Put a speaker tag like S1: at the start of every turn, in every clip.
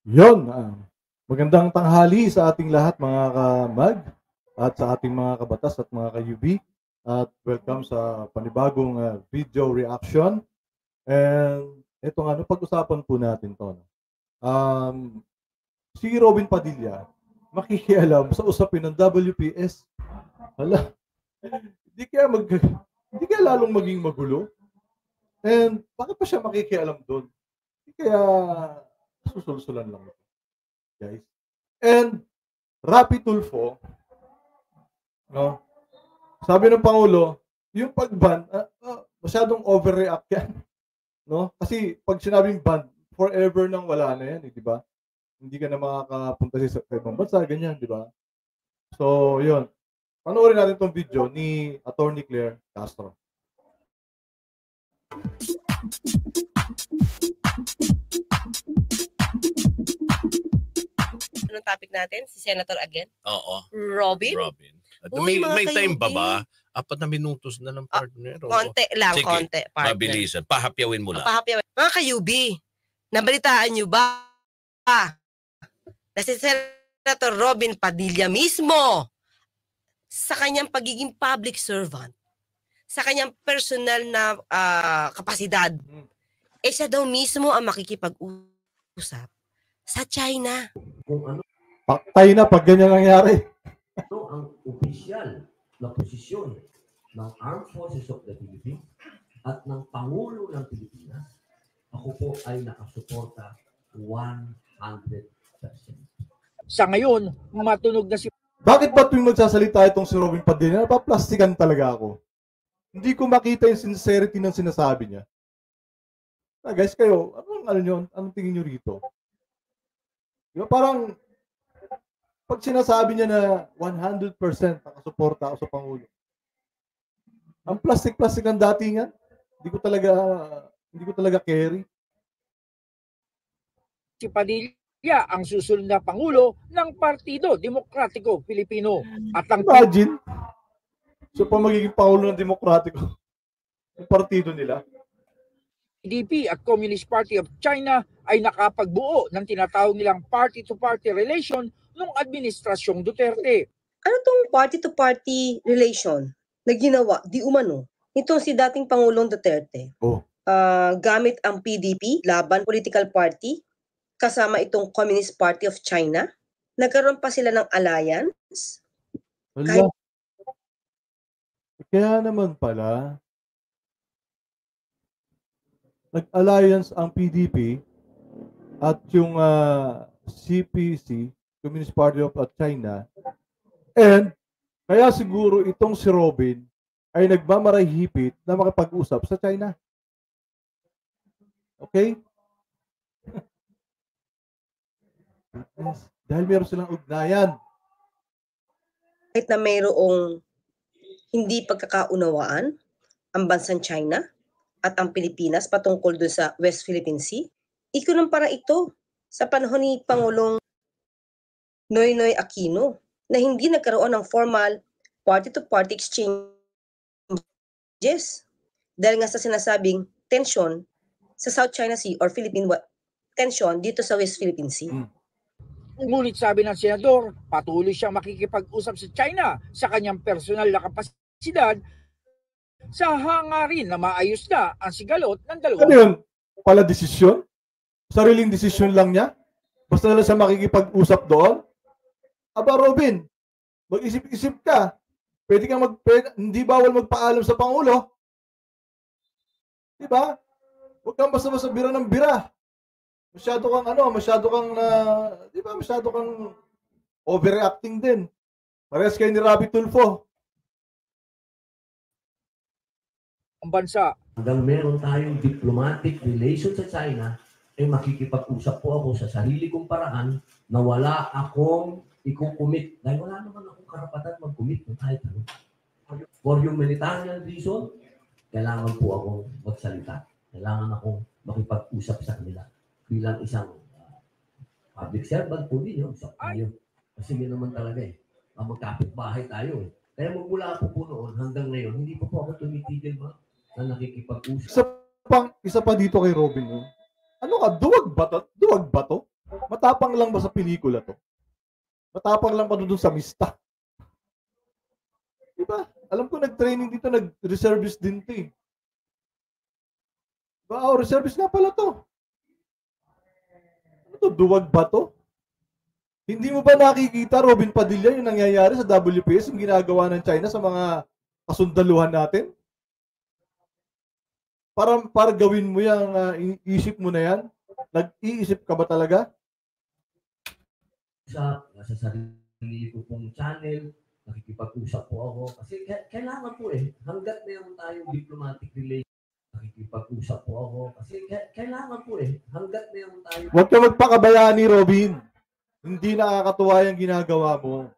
S1: Yun, magandang tanghali sa ating lahat mga kamag at sa ating mga kabatas at mga ka-UB at welcome sa panibagong video reaction. And ito nga, pag-usapan po natin to. Um, si Robin Padilla, makikialam sa usapin ng WPS. Hala, hindi kaya, hindi kaya lalong maging magulo? And bakit pa siya makikialam doon? Hindi kaya susulsulan lang ito, guys. And Rapi Tulfo, no? Sabi ng Pangulo, yung pag-ban, masyadong overreact yan. No? Kasi pag sinabing ban, forever nang wala na yan, di ba? Hindi ka na makakapunta sa ibang bansa, ganyan, di ba? So, yun. Panoorin natin tong video ni Attorney Claire Castro.
S2: Anong topic natin? Si Senator again?
S3: Oo.
S2: Robin?
S3: Robin. At
S2: Uy,
S3: may time
S2: ka-UB.
S3: ba ba? 4 na minutos na lang, partner.
S2: Konti lang,
S3: Sige,
S2: konti, partner.
S3: mabilisan. Pahapyawin mo lang.
S2: Pahapyaw. Mga ka-UB, nabalitaan nyo ba na si Senator Robin Padilla mismo sa kanyang pagiging public servant, sa kanyang personal na kapasidad, siya daw mismo ang makikipag-usap sa China.
S4: Kung ano
S1: Paktay na pag ganyan nangyari.
S4: ang opisyal na posisyon ng Armed Forces of the Philippines at ng Pangulo ng Pilipinas, ako po ay nakasuporta 100%.
S5: Sa ngayon, matunog na si
S1: Bakit ba tuwing magsasalita itong si Robin Padilla, napaplastikan talaga ako? Hindi ko makita yung sincerity ng sinasabi niya. Guys, kayo, anong tingin nyo rito? Diba, parang, pag sinasabi niya na 100% nakasuporta ako sa Pangulo, ang plastic-plastic ng datingan, hindi ko talaga carry.
S5: si Padilla ang susunod na Pangulo ng Partido Demokratiko Pilipino. At ang
S1: Imagine, so pa magiging Pangulo ng Demokratiko, yung partido nila.
S5: PDP at Communist Party of China ay nakapagbuo ng tinatawag nilang party-to-party relation ng Administrasyong Duterte.
S6: Ano tong party-to-party relation na ginawa di umano itong si dating Pangulong Duterte? Gamit ang PDP, Laban Political Party, kasama itong Communist Party of China. Nagkaroon pa sila ng alliance.
S1: Wala. Kaya naman pala, nag-alliance ang PDP at yung CPC, Communist Party of China, and kaya siguro itong si Robin ay nagmamarahipit na makapag-usap sa China. Okay? Yes. Dahil meron silang ugnayan.
S6: Kahit na mayroong hindi pagkakaunawaan ang bansang China at ang Pilipinas patungkol dun sa West Philippine Sea, ikunumpara ito sa panahon ni Pangulong Noynoy Aquino na hindi nagkaroon ng formal party-to-party exchanges dahil nga sa sinasabing tension sa South China Sea or Philippine tension dito sa West Philippine Sea.
S5: Ngunit sabi ng senador, patuloy siyang makikipag-usap sa China sa kanyang personal na kapasidad sa hangarin na maayos na ang sigalot ng dalawang.
S1: Ano yun? Pala desisyon? Sariling desisyon lang niya? Basta na lang siya makikipag-usap doon? Aba, Robin, mag-isip-isip ka. Hindi bawal magpaalam sa Pangulo. Diba? Huwag kang basta-basta bira ng bira. Masyado kang overreacting din. Parehas kayo ni Rapi Tulfo.
S5: Ang bansa.
S4: Hanggang meron tayong diplomatic relation sa China, ay makikipag-usap po ako sa sarili kong paraan na wala akong i-commit. Dahil wala naman akong karapatan mag-commit ng kahit ano. For humanitarian reason, kailangan po akong magsalita. Kailangan akong makipag-usap sa kanila. Bilang isang public servant po din yun. Usap tayo. Kasi yun naman talaga magkapit-bahay tayo Kaya magmula po noon hanggang ngayon, hindi po ako tumitigil na nakikipag-usap.
S1: Isa pa dito kay Robin. Ano ka? Duwag ba to? matapang lang ba sa pelikula to? Matapang lang ba doon sa mista? Diba? Alam ko nag-training dito, nag-reservist din to eh. Diba? Oh, reservist nga pala to. Ano to? Duwag ba to? Hindi mo ba nakikita, Robin Padilla, yung nangyayari sa WPS, yung ginagawa ng China sa mga kasundaluhan natin? Para gawin mo yung isip mo na yan? Nag-iisip ka ba talaga?
S4: Nasa sarili ko pong channel, nakikipag-usap po ako. Kasi kailangan po hanggat meron tayong diplomatic relation, nakikipag-usap po ako. Kasi kailangan po hanggat meron tayong...
S1: Huwag ka magpakabayani, Robin. Hindi nakakatuwa yung ginagawa mo.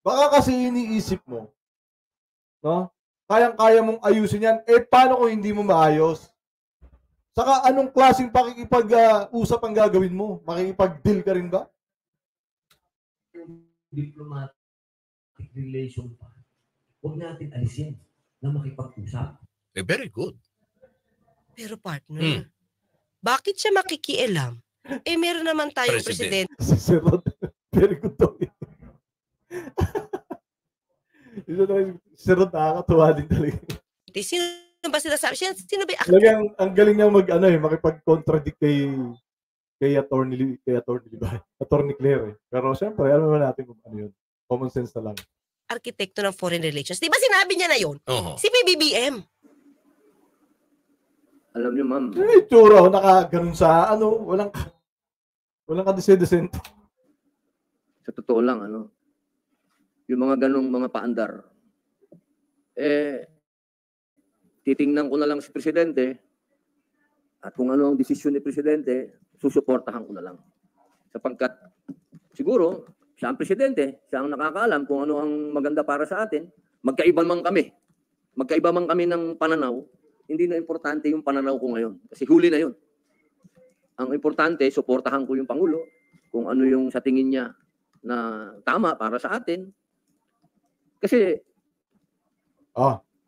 S1: Baka kasi iniisip mo, no? Kayang-kaya mong ayusin yan. Paano kung hindi mo maayos? Saka anong klaseng pakikipag-usap ang gagawin mo? Makikipag-deal ka rin ba?
S4: Diplomatic relation pa. Huwag natin alisin na makipag-usap.
S3: Very good.
S2: Pero partner, bakit siya makikialam? Meron naman tayong presidente.
S1: Si Sir Rod, very good to. Sir Rod, nakakatuwa din talaga.
S2: Sino ba sinasabi? Sino ba?
S1: Talagang ang galing niya makipag-contradict kay Attorney Claire. Pero siyempre, alam naman natin kung ano yun. Common sense na lang.
S2: Arkitekto ng foreign relations. Di ba sinabi niya na yun? Si PBBM.
S7: Alam niyo, ma'am.
S1: Tsura, nakaganon sa walang kadise-desento.
S7: Sa totoo lang, yung mga ganong mga paandar, titingnan ko na lang si Presidente at kung ano ang desisyon ni Presidente, susuportahan ko na lang. Sapagkat siguro, siya ang Presidente, siya ang nakakaalam kung ano ang maganda para sa atin. Magkaiba man kami ng pananaw, hindi na importante yung pananaw ko ngayon. Kasi huli na yun. Ang importante, suportahan ko yung Pangulo kung ano yung sa tingin niya na tama para sa atin. Kasi,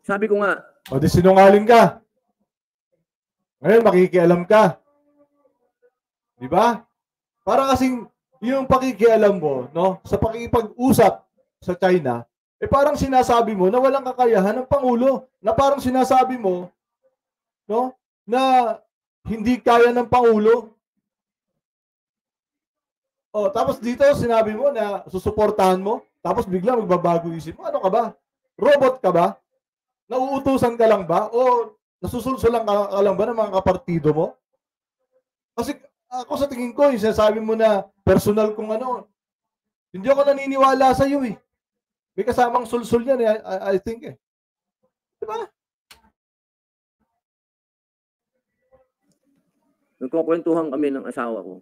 S7: sabi ko nga,
S1: o di sinungaling ka. Ngayon, makikialam ka. Di ba? Para kasing yung pakikialam mo, no, sa pakikipag-usap sa China, parang sinasabi mo na walang kakayahan ng Pangulo. Na parang sinasabi mo, no, na hindi kaya ng Pangulo. Tapos dito sinabi mo na susuportahan mo, tapos bigla magbabago isip mo. Ano ka ba? Robot ka ba? Nauutusan ka lang ba? O nasusulsulan ka lang ba ng mga kapartido mo? Kasi ako sa tingin ko, yung sinasabi mo na personal kung hindi ako naniniwala sa iyo eh. May kasamang sulsul yan I think eh. Diba?
S7: nagkukwentuhan kami ng asawa ko.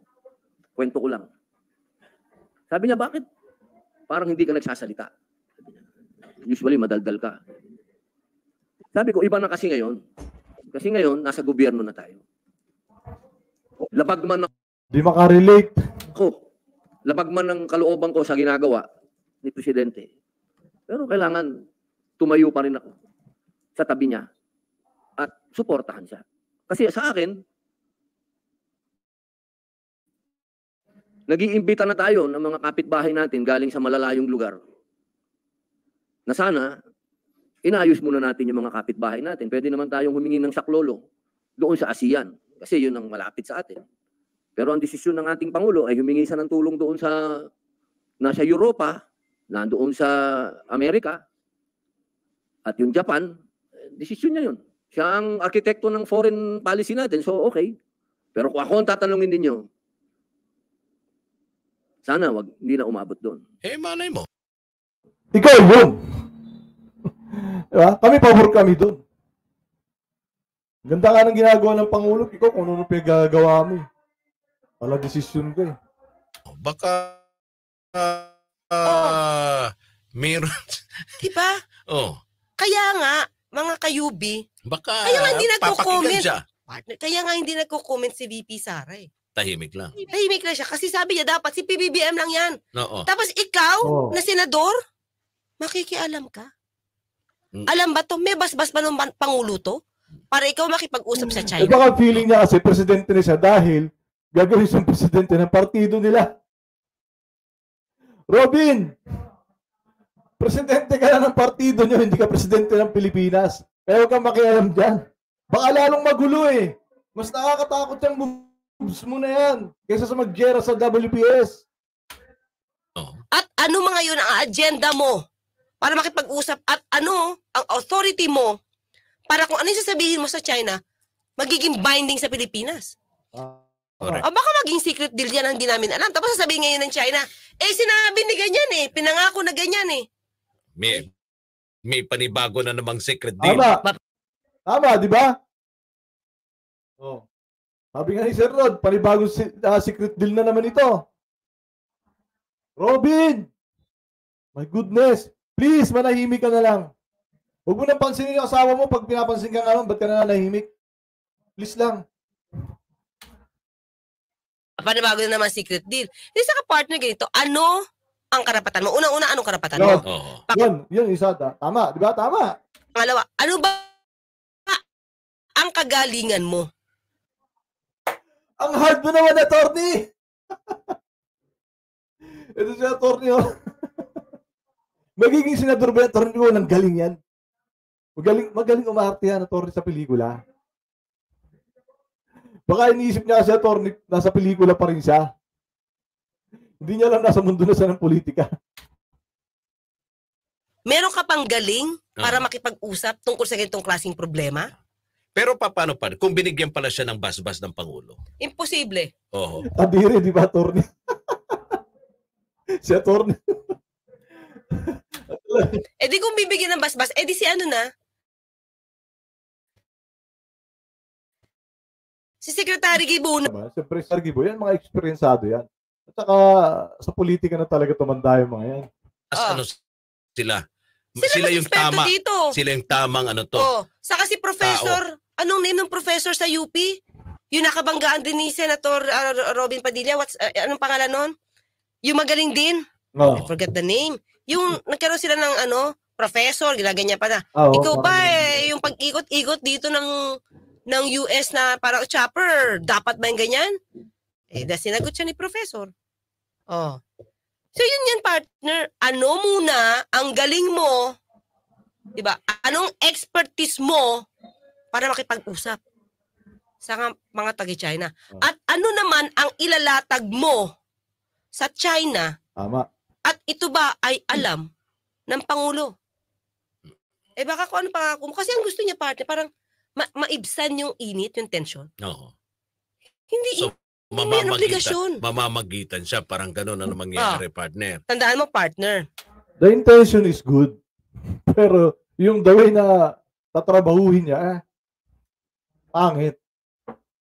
S7: Kwento ko lang. Sabi niya, bakit? Parang hindi ka nagsasalita. Usually, madaldal ka. Sabi ko, iba na kasi ngayon. Kasi ngayon, nasa gobyerno na tayo. Labag man
S1: Di makarelate.
S7: ako, labag man ng kalooban ko sa ginagawa ni Presidente. Pero kailangan tumayo pa rin ako sa tabi niya at suportahan siya. Kasi sa akin, nag-iimbita na tayo ng mga kapitbahay natin galing sa malalayong lugar na sana inayos muna natin yung mga kapitbahay natin. Pwede naman tayong humingi ng saklolo doon sa ASEAN kasi yun ang malapit sa atin. Pero ang desisyon ng ating Pangulo ay humingi siya ng tulong doon sa nasa Europa, nandoon sa Amerika, at yung Japan, desisyon niya yun. Siya ang arkitekto ng foreign policy natin, so okay. Pero kung ako ang tatanungin ninyo, sana hindi na umabot doon.
S3: Malay mo.
S1: Ikaw yun. Diba? Kami pabor kami doon. Ganda nga ng ginagawa ng Pangulo, ikaw kung ano pinagagawa mo eh. Wala desisyon ka eh.
S3: Baka meron.
S2: Diba?
S3: Oh.
S2: Kaya nga, mga kayubi,
S3: Baka
S2: kaya nga hindi
S3: papakinggan
S2: nagko-comment.
S3: siya.
S2: Kaya nga hindi nagko-comment si VP Sara eh.
S3: Tahimik lang.
S2: Tahimik na siya kasi sabi niya dapat si PBBM lang yan.
S3: Oo.
S2: Tapos ikaw,
S1: Oo.
S2: na senador, makikialam ka.
S3: Mm.
S2: Alam ba to? May basbas pa ng Pangulo to? Para ikaw makipag-usap sa
S1: Eh
S2: China.
S1: baka feeling niya kasi presidente na siya dahil gagawin siyang presidente ng partido nila. Robin, presidente ka na ng partido nyo, hindi ka presidente ng Pilipinas. Kaya huwag kang makialam dyan. Baka lalong magulo eh. Mas nakakatakot yung moves mo na yan kaysa sa mag-gera sa WPS.
S2: At ano mga yun ang agenda mo para makipag-usap at ano ang authority mo para kung ano yung sasabihin mo sa China, magiging binding sa Pilipinas.
S3: Correct.
S2: O baka maging secret deal yan ang hindi namin alam. Tapos sasabihin ngayon ng China, sinabi ni ganyan pinangako na ganyan
S3: May panibago na namang secret deal.
S1: Tama, di ba? Oh. Sabi nga ni Sir Rod, panibagong secret deal na naman ito. Robin! My goodness! Please, manahimik ka na lang. Huwag mo nang pansinin yung asawa mo pag pinapansin ka nga, ba't ka na nanahimik? Please lang.
S2: Panibago na naman secret deal. Hindi sa ka-partner ganito, ano ang karapatan mo? Unang-una, anong karapatan mo?
S1: Yun, isa. Tama, di ba? Tama.
S2: Pangalawa, ano ba ang kagalingan mo?
S1: Ang hard mo naman, attorney! Ito si attorney, oh. Magiging senador ba yung attorney mo? Nang galing yan. Magaling umarte yan, attorney, sa pelikula. Baka iniisip niya kasi attorney, nasa pelikula pa rin siya. Hindi niya lang nasa mundo na siya ng politika.
S2: Meron ka pang galing para makipag-usap tungkol sa ganitong klaseng problema?
S3: Pero paano pa? Kung binigyan pala siya ng basbas ng Pangulo.
S2: Imposible.
S3: Oo.
S1: Kadiri, di ba, attorney? Si attorney.
S2: Di kung bibigyan ng basbas, di si ano na? Si Secretary Gibo na.
S1: Siyempre, Sir Gibo, yan mga eksperyensado yan. At saka sa politika na talaga tumanda yung mga yan.
S3: Ano sila? Sila yung tama.
S2: Dito.
S3: Sila yung tamang ano to.
S2: Saka si Professor, anong name ng professor sa UP? Yung nakabanggaan din ni Senator Robin Padilla. Anong pangalan nun? Yung magaling din? I forget the name. Yung nagkaroon sila ng professor, ginaganyan pa na. Ikaw ba yung pag-ikot-ikot dito ng US na parang chopper, dapat ba yung ganyan? Sinagot siya ni Professor. So yun yan, partner. Ano muna ang galing mo, diba? Anong expertise mo para makipag-usap sa mga taga-China? At ano naman ang ilalatag mo sa China?
S1: Tama.
S2: At ito ba ay alam ng Pangulo? Baka kung ano pangako mo. Kasi ang gusto niya, partner, parang maibsan yung init, yung tension.
S3: Oo.
S2: Hindi may obligasyon.
S3: Mamamagitan siya. Parang gano'n ano mangyayari, partner.
S2: Tandaan mo, partner.
S1: The intention is good. Pero yung the way na tatrabahuhin niya, pangit.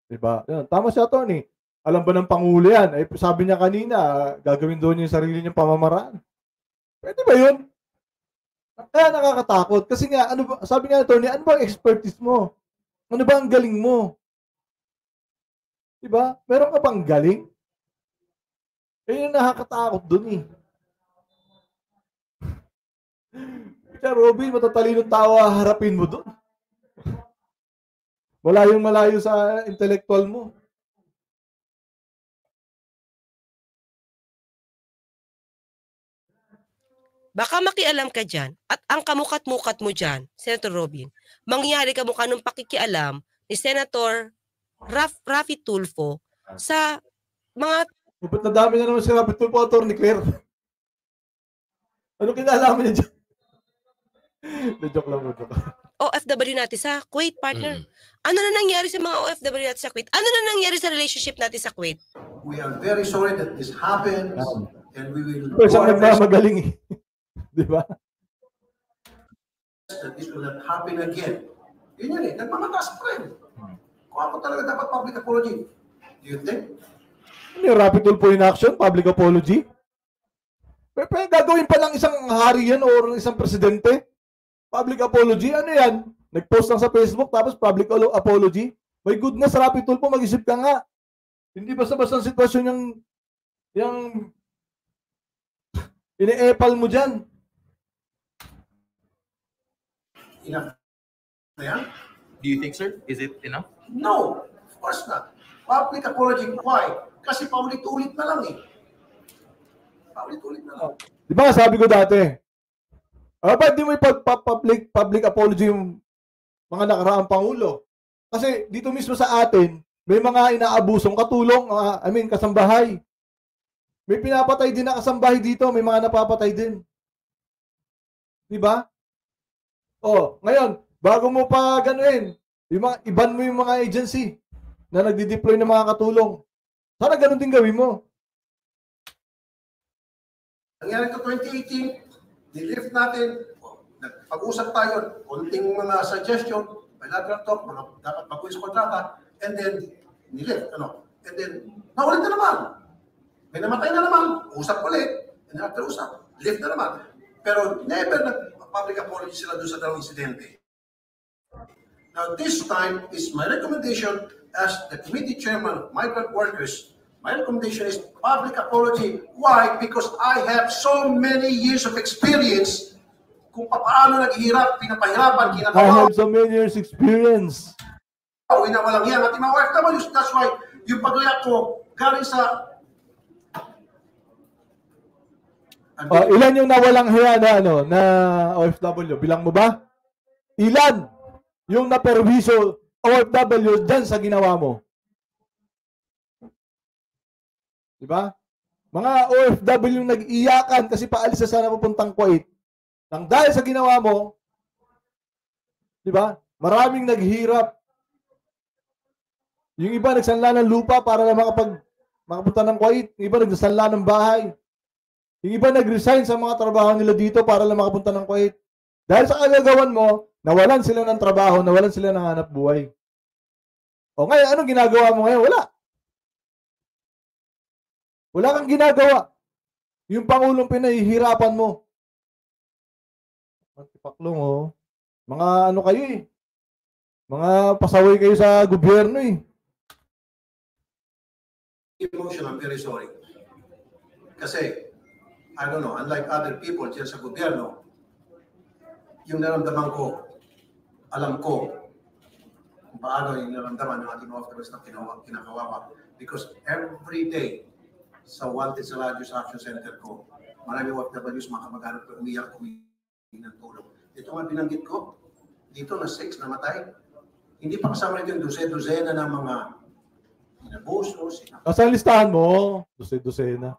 S1: Diba? Yan. Tama siya, Tony. Alam ba ng Pangulo yan? Sabi niya kanina, gagawin doon yung sarili niyang pamamaraan. Pwede ba yun? Kaya nakakatakot. Kasi nga, sabi nga, Tony, ano ba ang expertise mo? Ano ba ang galing mo? Diba? Meron ka bang galing? Yung nakakatakot dun eh. Kaya Robin, matatalinong tao harapin mo dun. Malayo sa intellectual mo.
S2: Baka makialam ka dyan at ang kamukat-mukat mo dyan, Senator Robin, mangyari ka mukha ng pakikialam ni Senator Raffy Tulfo sa mga...
S1: Ba't nadami na naman si Raffy Tulfo, Atty. Claire? Ano kinalaman niya dyan? Joke lang.
S2: OFW natin sa Kuwait, partner. Ano na nangyari sa mga OFW natin sa Kuwait? Ano na nangyari sa relationship natin sa Kuwait?
S8: We are very sorry that this happens and we will...
S1: Pero siya nagmamagaling eh. Di ba?
S8: That this will not happen again. Yun yan eh. Nagmamataas pa rin. Kung ako talaga dapat public apology. Do you think?
S1: Ano yung Raffy Tulfo in action? Public apology? Pero gagawin pa ng isang hari yan o isang presidente? Public apology? Ano yan? Nag-post lang sa Facebook tapos public apology? My goodness, Raffy Tulfo, mag-isip ka nga. Hindi basta-basta ang sitwasyon yung ine-epal mo dyan.
S8: Enough na yan?
S9: Do you think, sir? Is it enough?
S8: No, of course not. Public apology. Why? Kasi paulit-ulit na lang eh. Paulit-ulit na lang.
S1: Di ba sabi ko dati, ba't di mo public apology yung mga nakaraang Pangulo? Kasi dito mismo sa atin, may mga inaabusong katulong, kasambahay. May pinapatay din na kasambahay dito, may mga napapatay din. Di ba? Ngayon, bago mo pa ganuin, iban mo yung mga agency na nagdi-deploy ng mga katulong. Sana ganun din gawin mo.
S8: Nangyari ko 2018, nilift natin, nagpag-usap tayo, konting mga suggestion, bilateral talk, mga dapat baguhin sa kontrata, and then nilift, and then naulit na naman. May namatay na naman, usap ulit, and after usap, lift na naman. Pero never nag-public apology sila doon sa dalawang insidente. Now this time is my recommendation as the committee chairman of migrant workers. My recommendation is public apology. Why? Because I have so many years of experience kung paano naghihirap, pinapahirapan,
S1: I
S8: kinakawawa.
S1: have so many years experience.
S8: Walang yan. At mga OFWs, that's why yung paglayak ko galing sa...
S1: Ilan yung nawalang hiya na OFW? Bilang mo ba? Ilan yung naperwiso OFW dyan sa ginawa mo? Diba? Mga OFW yung nag-iyakan kasi paalis na sana pupuntang Kuwait. Nang dahil sa ginawa mo, diba? Maraming naghirap. Yung iba nagsanla ng lupa para na makapunta ng Kuwait. Yung iba nagsanla ng bahay. Yung iba nag-resign sa mga trabaho nila dito para lang makapunta ng Kuwait. Dahil sa kagagawan mo, nawalan sila ng trabaho, nawalan sila ng hanap buhay. Ngayon, anong ginagawa mo ngayon? Wala. Wala kang ginagawa. Yung Pangulong pinahihirapan mo. Paklong, mga ano kayo eh. Mga pasaway kayo sa gobyerno eh.
S8: Emotion, I'm very sorry. Kasi, I don't know, unlike other people dyan sa gobyerno, yung naramdaman ko, alam ko kung paano yung naramdaman ng ating OFWs na kinakawawa. Because every day, sa Wanted sa Radius Action Center ko, maraming OFWs, mga kamag-anak ko, umiyak ng tulong. Ito nga binanggit ko, dito na 6 namatay. Hindi pa kasama rin yung dozena ng mga inabuso.
S1: Asan listahan mo? Dozena.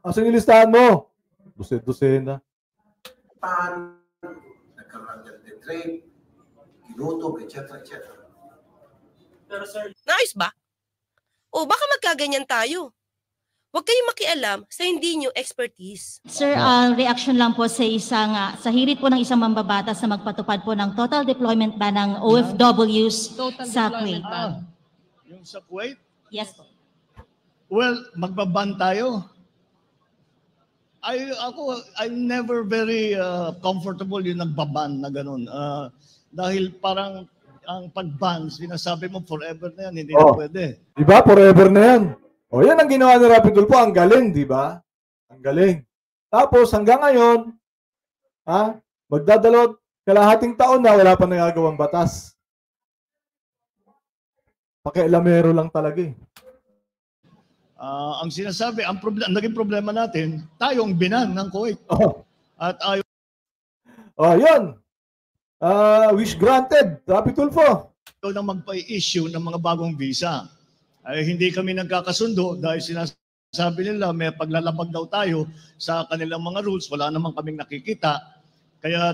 S1: Asan yung listahan mo? Dozena.
S8: Nagkaroon ng detrade, ginutob, etc.
S2: Pero sir, nice ba? Baka magkaganyan tayo. Huwag kayong makialam sa hindi nyo expertise.
S9: Sir, reaction lang po sa sa hirit po ng isang mambabatas na magpatupad po ng total deployment ban ng OFWs sa Kuwait.
S10: Yung sa Kuwait?
S9: Yes po.
S10: Well, magbaban tayo. I'm never very comfortable yung nagbaban na ganun. Dahil parang ang pag-ban, sinasabi mo forever na yan, hindi na pwede.
S1: Diba? Forever na yan. Yan ang ginawa ni Rapi Tulfo. Ang galing, diba? Ang galing. Tapos hanggang ngayon, magdadalawat kalahating taon na wala pa nagagawang batas. Pakialamero lang talaga eh.
S10: Ang sinasabi, naging problema natin, tayong binan ng Kuwait. At ayaw.
S1: Yun. Wish granted, Rapi Tulfo.
S10: Nang magpa-issue ng mga bagong visa. Hindi kami nagkakasundo dahil sinasabi nila may paglalabag daw tayo sa kanilang mga rules. Wala naman kaming nakikita. Kaya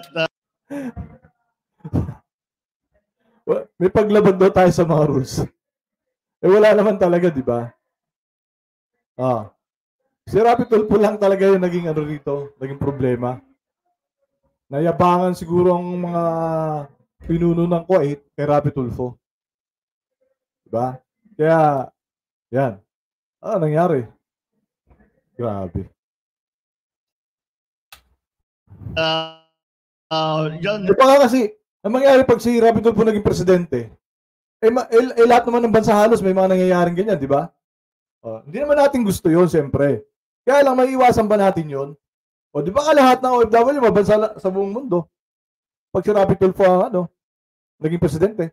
S1: may paglabag daw tayo sa mga rules. Wala naman talaga, di ba? Si Rapi Tulfo lang talaga yung naging rito, naging problema. Nayabangan siguro ang mga pinuno ng Kuwait kay Rapi Tulfo. Diba? Kaya, yan. Nangyari? Grabe. Baka kasi, ang mangyari pag si Rapi Tulfo naging presidente, lahat naman ng bansa halos may mga nangyayaring ganyan, di ba? Hindi naman natin gusto yun, siyempre. Kaya lang, maiiwasan ba natin yun? Di ba ka lahat ng OFW mabansa sa buong mundo? Pag si Rapi Tulfo naging presidente.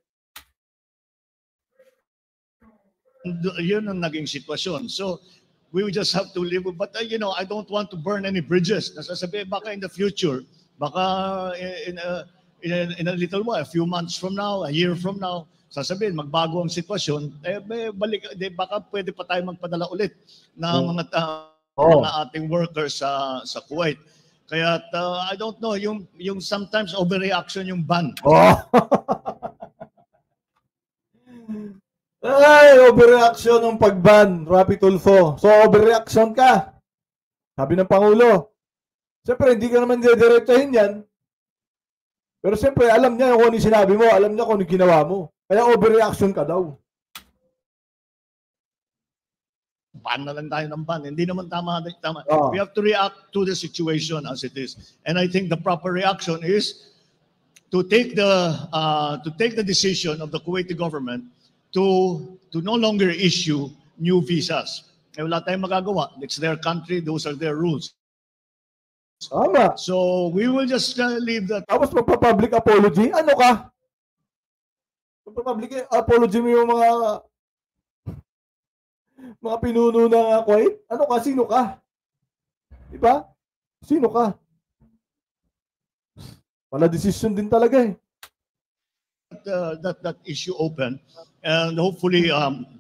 S10: yun ang naging sitwasyon. So, we will just have to live with, but you know, I don't want to burn any bridges. Nasasabi, baka in the future, baka in a little while, a few months from now, a year from now, sasabihin, magbago ang sitwasyon, baka pwede pa tayo magpadala ulit ng mga ating workers sa Kuwait. Kaya I don't know, yung sometimes overreaction yung ban.
S1: Ay, overreaction ng pag-ban, Rapi Tulfo. So, overreaction ka. Sabi ng Pangulo. Siyempre, hindi ka naman didiretsahin yan. Pero siyempre, alam niya kung ano sinabi mo, alam niya kung ano ginawa mo. Kaya overreaction ka daw.
S10: Ban na lang tayo ng ban. Hindi naman tama. We have to react to the situation as it is. And I think the proper reaction is to take the decision of the Kuwaiti government to no longer issue new visas. Wala tayong magagawa. It's their country. Those are their rules.
S1: Tama.
S10: So we will just leave that.
S1: Tapos magpa-public apology? Ano ka? Magpa-public apology mo yung mga pinuno ng Kuwait? Ano ka? Sino ka? Diba? Sino ka? Wala decision din talaga eh.
S10: That issue open, and hopefully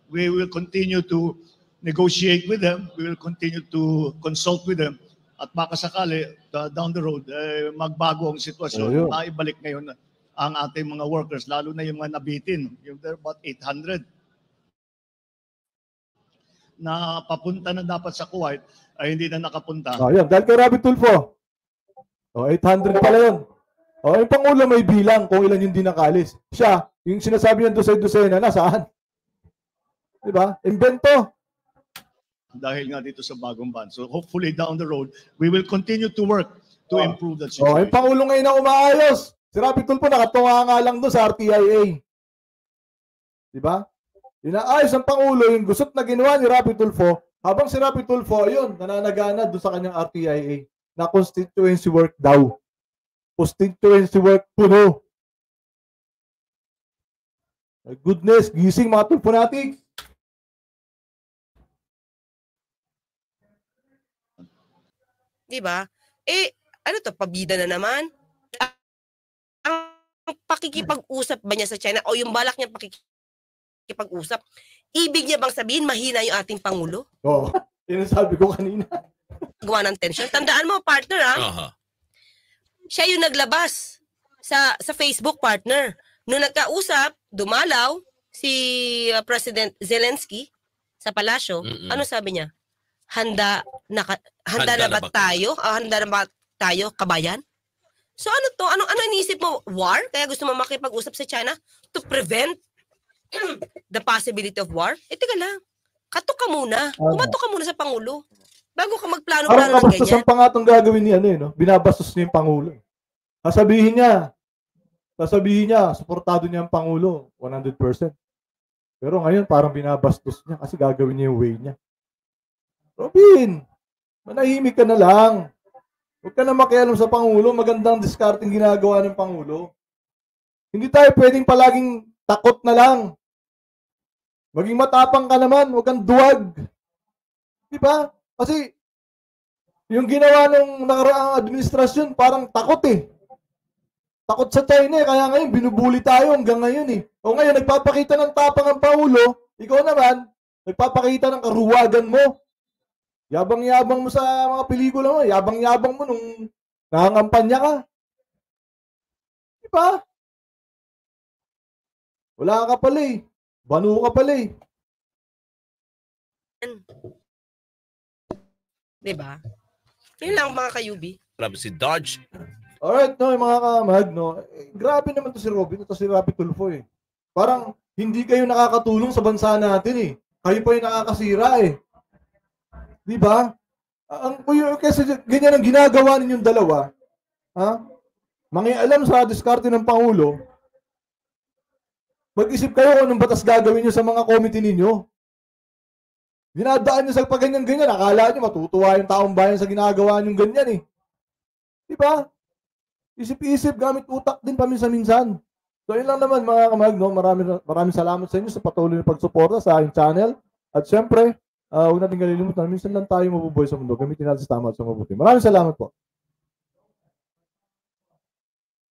S10: we will continue to negotiate with them. We will continue to consult with them. At baka sakali down the road magbago ang sitwasyon. Maibalik ngayon ang ating mga workers, lalo na yung mga nabitin. There are about 800 na papunta na dapat sa Kuwait ay hindi na nakapunta.
S1: Yan. Dahil kay Rapi Tulfo. 800 pala yun. Yung Pangulo may bilang kung ilan yung di nakalis. Siya, yung sinasabi niya dosay-dosena, nasaan? Diba? Invento.
S10: Dahil nga dito sa bagong ban. So hopefully down the road, we will continue to work to improve that situation.
S1: Yung Pangulo ngayon na umaayos. Si Rapi Tulfo nakatunga nga lang doon sa RTIA. Diba? Inaayos ang Pangulo yung gusot na ginawa ni Rapi Tulfo, habang si Rapi Tulfo, ayun, nananagana doon sa kanyang RTIA na constituency work daw. Constituency work puno. My goodness, gising mga Tulfonatic.
S2: Diba? Ano to, pabida na naman? Ang pakikipag-usap ba niya sa China o yung balak niya pakikipag-usap, ibig niya bang sabihin mahina yung ating Pangulo?
S1: Oo, yun sabi ko kanina.
S2: Gawa ng tension. Tandaan mo, partner siya yung naglabas sa Facebook, partner. Noong nagkausap, dumalaw si President Zelensky sa palasyo. Ano sabi niya? Handa na ba tayo? Handa na ba tayo, kabayan? So ano to? Ano iniisip mo? War? Kaya gusto mo makipag-usap sa China to prevent the possibility of war? Teka lang. Katok ka muna. Kumatok ka muna sa Pangulo. Bago ka magplano-plano ng ganyan.
S1: Kabastos ang pangatong gagawin niya, binabastos niya yung Pangulo. Sasabihin niya, suportado niya ang Pangulo, 100%. Pero ngayon, parang binabastos niya kasi gagawin niya yung way niya. Robin, manahimik ka na lang. Huwag ka na makialam sa Pangulo, magandang discarding ginagawa ng Pangulo. Hindi tayo pwedeng palaging takot na lang. Maging matapang ka naman, huwag kang duwag. Di ba? Kasi, yung ginawa ng nakaraang administrasyon, parang takot eh. Takot sa China eh, kaya ngayon binubuli tayo hanggang ngayon eh. O ngayon, nagpapakita ng tapang ang Pangulo, ikaw naman, nagpapakita ng karuwagan mo. Yabang-yabang mo sa mga pelikula mo, yabang-yabang mo nung nangangampanya ka. Di ba? Wala ka pala eh. Banu ka pala eh.
S2: Diba? Yun lang mga kayubi.
S3: Grabe si Dodge.
S1: Alright, no, mga kamag, no. Grabe naman to si Robin, ito si Rapi Tulfo eh. Parang hindi kayo nakakatulong sa bansa natin eh. Kayo pa yung nakakasira eh. Di ba? Kasi ganyan ang ginagawa ninyong dalawa. Mangialam sa diskarte ng Pangulo. Mag-isip kayo kung anong batas gagawin nyo sa mga committee ninyo. Dinadaan nyo sa pag-ganyan-ganyan. Akala nyo matutuwa yung taong bayan sa ginagawa nyo ganyan eh. Di ba? Isip-isip, gamit utak din paminsan-minsan. So yun lang naman mga kamag, no? Maraming salamat sa inyo sa patuloy na pagsuporta sa aking channel. At syempre, huwag natin kalilimutan, minsan lang tayo mabubuhay sa mundo. Gamitin natin sa tama at sa mabuti. Maraming salamat po.